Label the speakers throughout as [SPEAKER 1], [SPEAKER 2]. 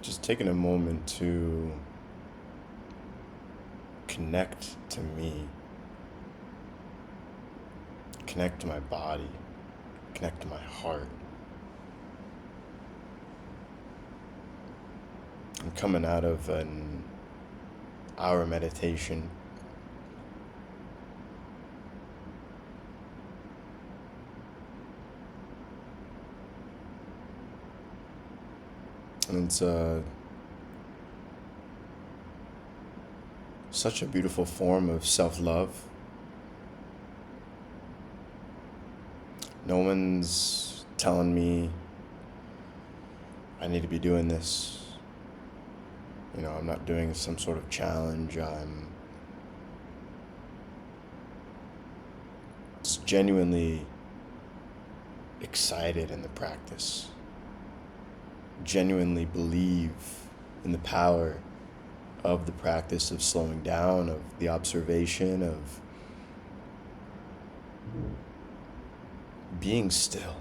[SPEAKER 1] just taking a moment to connect to me, connect to my body, connect to my heart. I'm coming out of an hour meditation, and it's such a beautiful form of self love. No one's telling me I need to be doing this. I'm not doing some sort of challenge. I'm just genuinely excited in the practice, genuinely believe in the power of the practice of slowing down, of the observation, of being still.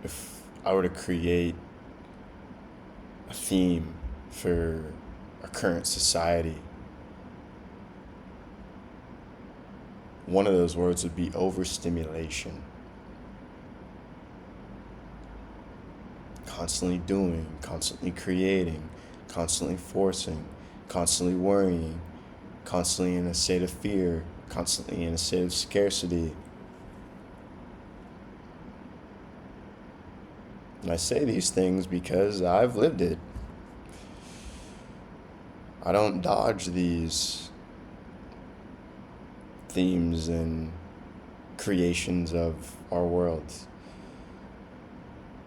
[SPEAKER 1] If I were to create a theme for our current society, one of those words would be overstimulation. Constantly doing, constantly creating, constantly forcing, constantly worrying, constantly in a state of fear, constantly in a state of scarcity. And I say these things because I've lived it. I don't dodge these themes and creations of our world.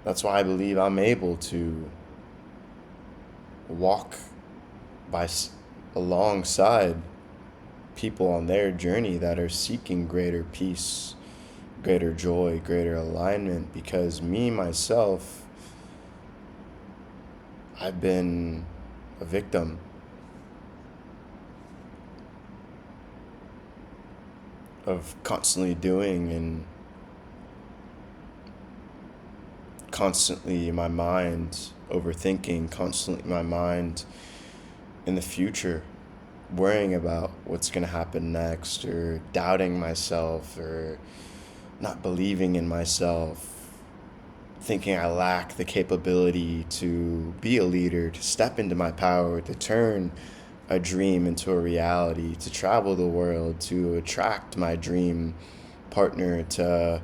[SPEAKER 1] That's why I believe I'm able to walk by alongside people on their journey that are seeking greater peace, greater joy, greater alignment, because me myself, I've been a victim of constantly doing and constantly in my mind overthinking, constantly in my mind in the future, worrying about what's going to happen next, or doubting myself, or not believing in myself, thinking I lack the capability to be a leader, to step into my power, to turn a dream into a reality, to travel the world, to attract my dream partner, to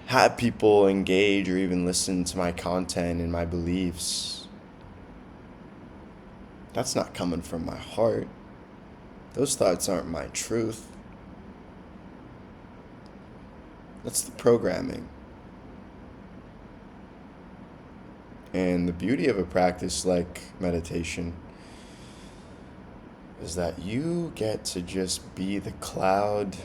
[SPEAKER 1] have people engage or even listen to my content and my beliefs. That's not coming from my heart. Those thoughts aren't my truth. That's the programming. And the beauty of a practice like meditation is that you get to just be the cloud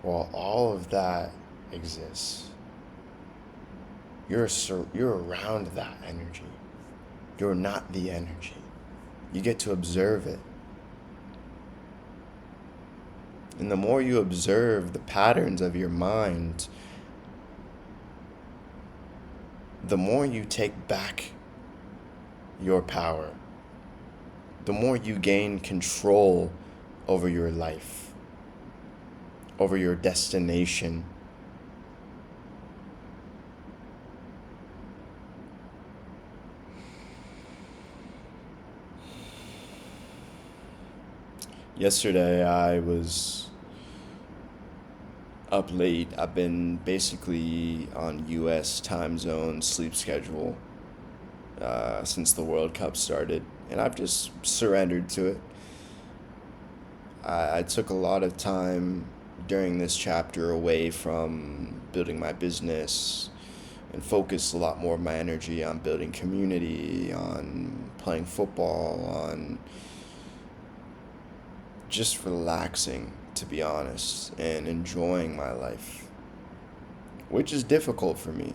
[SPEAKER 1] while all of that exists. You're around that energy. You're not the energy. You get to observe it. And the more you observe the patterns of your mind, the more you take back your power, the more you gain control over your life, over your destination. Yesterday I was up late. I've been basically on US time zone sleep schedule since the World Cup started, and I've just surrendered to it. I took a lot of time during this chapter away from building my business and focused a lot more of my energy on building community, on playing football, on just relaxing, to be honest, and enjoying my life, which is difficult for me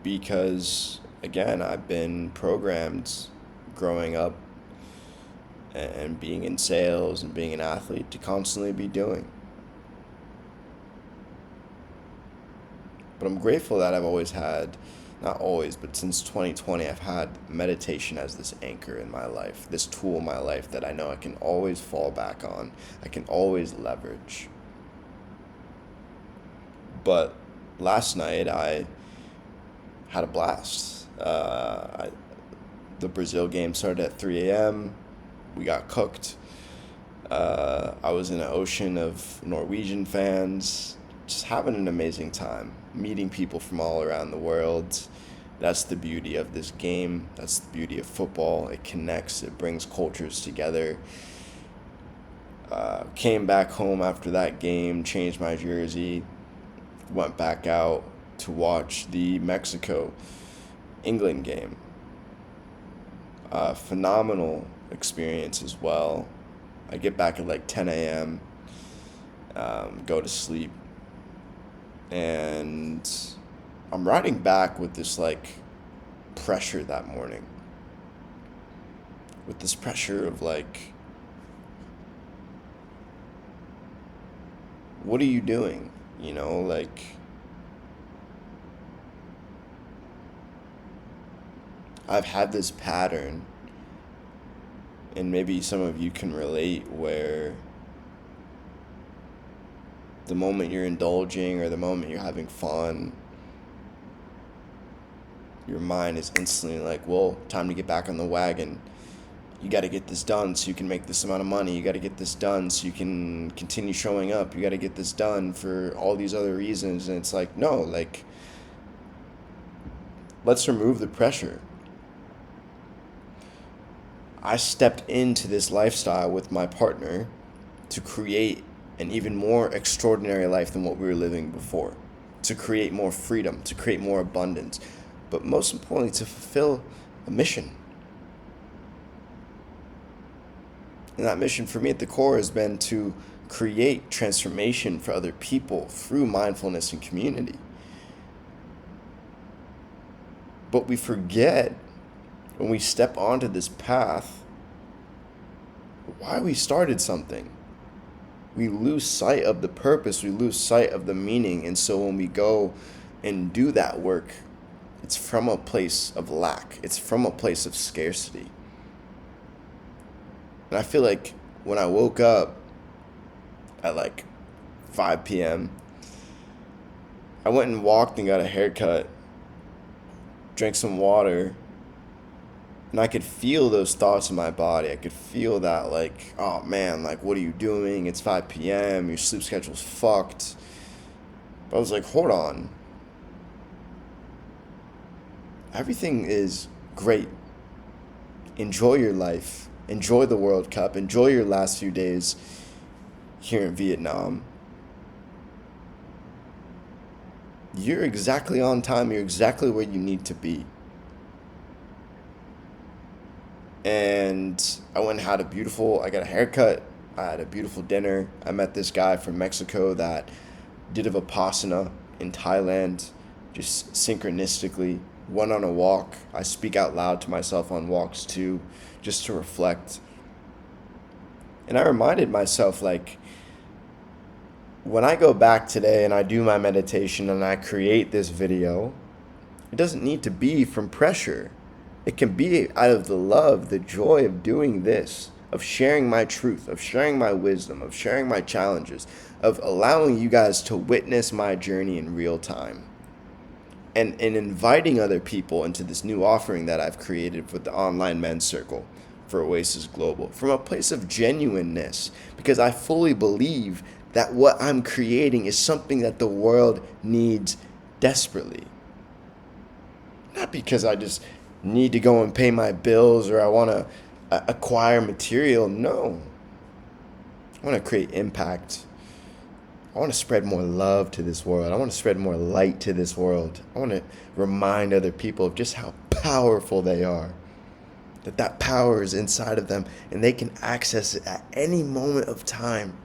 [SPEAKER 1] because, again, I've been programmed growing up and being in sales and being an athlete to constantly be doing. But I'm grateful that I've always had, not always, but since 2020, I've had meditation as this anchor in my life, this tool in my life that I know I can always fall back on, I can always leverage. But last night, I had a blast. The Brazil game started at 3 a.m. We got cooked. I was in an ocean of Norwegian fans, just having an amazing time, meeting people from all around the world. That's the beauty of this game. That's the beauty of football. It connects, it brings cultures together. Came back home after that game, changed my jersey, went back out to watch the Mexico-England game. Phenomenal experience as well. I get back at like 10 a.m., go to sleep, and I'm riding back with this like pressure that morning. With this pressure of like, what are you doing? You know, like, I've had this pattern, and maybe some of you can relate, where the moment you're indulging or the moment you're having fun, your mind is instantly like, well, time to get back on the wagon. You got to get this done so you can make this amount of money. You got to get this done so you can continue showing up. You got to get this done for all these other reasons. And it's like, no, like, let's remove the pressure. I stepped into this lifestyle with my partner to create an even more extraordinary life than what we were living before, to create more freedom, to create more abundance, but most importantly, to fulfill a mission. And that mission for me at the core has been to create transformation for other people through mindfulness and community. But we forget, when we step onto this path, why we started something. We lose sight of the purpose, we lose sight of the meaning. And so when we go and do that work, it's from a place of lack. It's from a place of scarcity. And I feel like when I woke up at like 5 p.m., I went and walked and got a haircut, drank some water, and I could feel those thoughts in my body. I could feel that, like, oh man, like, what are you doing? It's 5 p.m., your sleep schedule's fucked. But I was like, hold on. Everything is great. Enjoy your life. Enjoy the World Cup. Enjoy your last few days here in Vietnam. You're exactly on time. You're exactly where you need to be. And I went and I got a haircut. I had a beautiful dinner. I met this guy from Mexico that did a Vipassana in Thailand, just synchronistically. Went on a walk. I speak out loud to myself on walks too, just to reflect. And I reminded myself, like, when I go back today and I do my meditation and I create this video, it doesn't need to be from pressure. It can be out of the love, the joy of doing this, of sharing my truth, of sharing my wisdom, of sharing my challenges, of allowing you guys to witness my journey in real time. And inviting other people into this new offering that I've created with the online men's circle for Oasis Global from a place of genuineness, because I fully believe that what I'm creating is something that the world needs desperately. Not because I just need to go and pay my bills or I want to acquire material. No. I want to create impact. I want to spread more love to this world. I want to spread more light to this world. I want to remind other people of just how powerful they are. That power is inside of them and they can access it at any moment of time.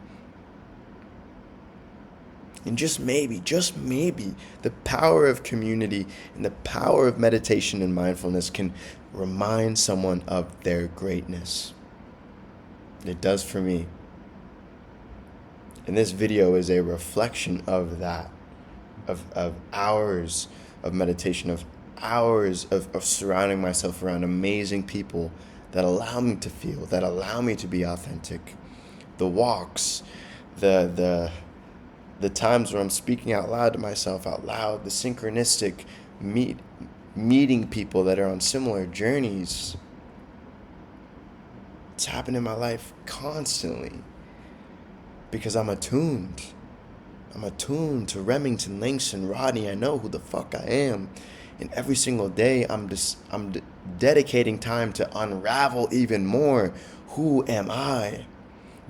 [SPEAKER 1] And just maybe, the power of community and the power of meditation and mindfulness can remind someone of their greatness. It does for me. And this video is a reflection of that, of hours of meditation, of hours of surrounding myself around amazing people that allow me to feel, that allow me to be authentic. The walks, the times where I'm speaking out loud to myself out loud, the synchronistic meeting people that are on similar journeys. It's happened in my life constantly because I'm attuned. I'm attuned to Remington, Langston, Rodney. I know who the fuck I am. And every single day, I'm dedicating time to unravel even more. Who am I?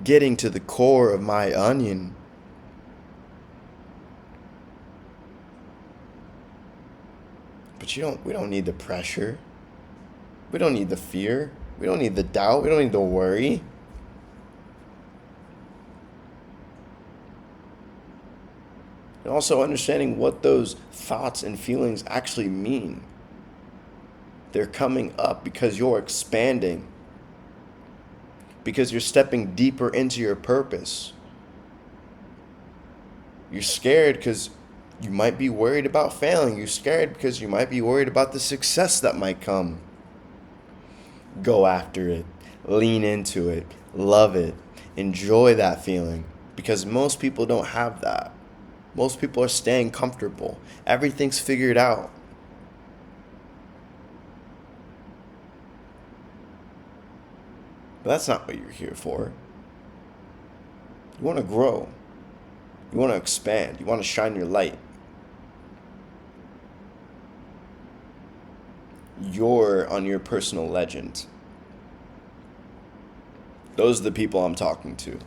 [SPEAKER 1] Getting to the core of my onion. But we don't need the pressure. We don't need the fear. We don't need the doubt. We don't need the worry. And also understanding what those thoughts and feelings actually mean. They're coming up because you're expanding. Because you're stepping deeper into your purpose. You're scared because you might be worried about failing. You're scared because you might be worried about the success that might come. Go after it. Lean into it. Love it. Enjoy that feeling. Because most people don't have that. Most people are staying comfortable. Everything's figured out. But that's not what you're here for. You want to grow. You want to expand. You want to shine your light. You're on your personal legend. Those are the people I'm talking to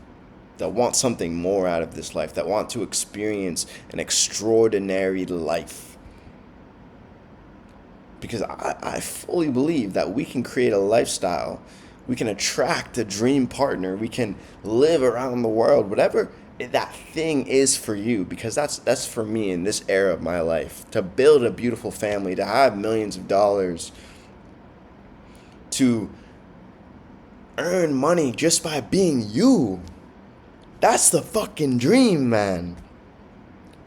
[SPEAKER 1] that want something more out of this life, that want to experience an extraordinary life. Because I fully believe that we can create a lifestyle, we can attract a dream partner, we can live around the world, whatever that thing is for you, because that's for me in this era of my life. To build a beautiful family, to have millions of dollars, to earn money just by being you. That's the fucking dream, man.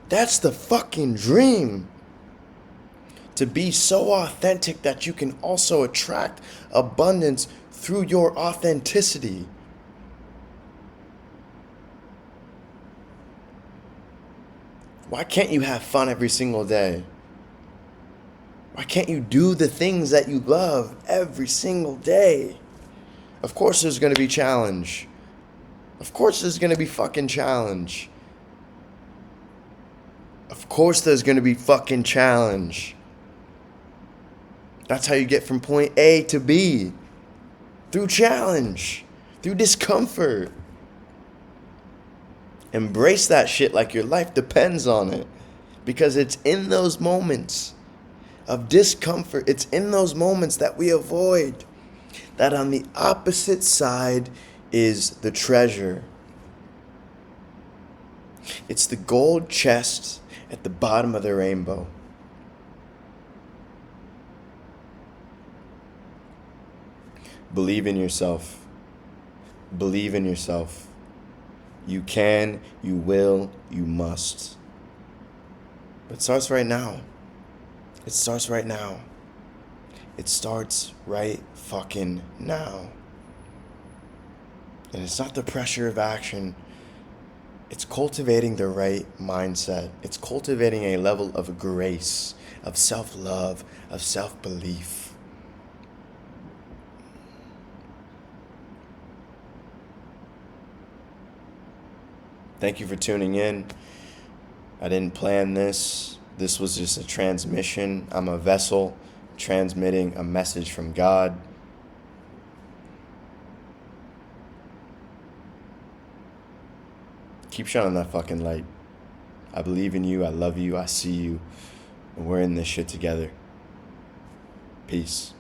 [SPEAKER 1] That's the fucking dream. To be so authentic that you can also attract abundance through your authenticity. Why can't you have fun every single day? Why can't you do the things that you love every single day? Of course there's going to be challenge. Of course there's going to be fucking challenge. Of course there's going to be fucking challenge. That's how you get from point A to B. Through challenge. Through discomfort. Embrace that shit like your life depends on it. Because it's in those moments of discomfort, it's in those moments that we avoid, that on the opposite side is the treasure. It's the gold chest at the bottom of the rainbow. Believe in yourself. Believe in yourself. You can, you will, you must. But it starts right now. It starts right now. It starts right fucking now. And it's not the pressure of action. It's cultivating the right mindset. It's cultivating a level of grace, of self-love, of self-belief. Thank you for tuning in. I didn't plan this. This was just a transmission. I'm a vessel transmitting a message from God. Keep shining that fucking light. I believe in you. I love you. I see you. And we're in this shit together. Peace.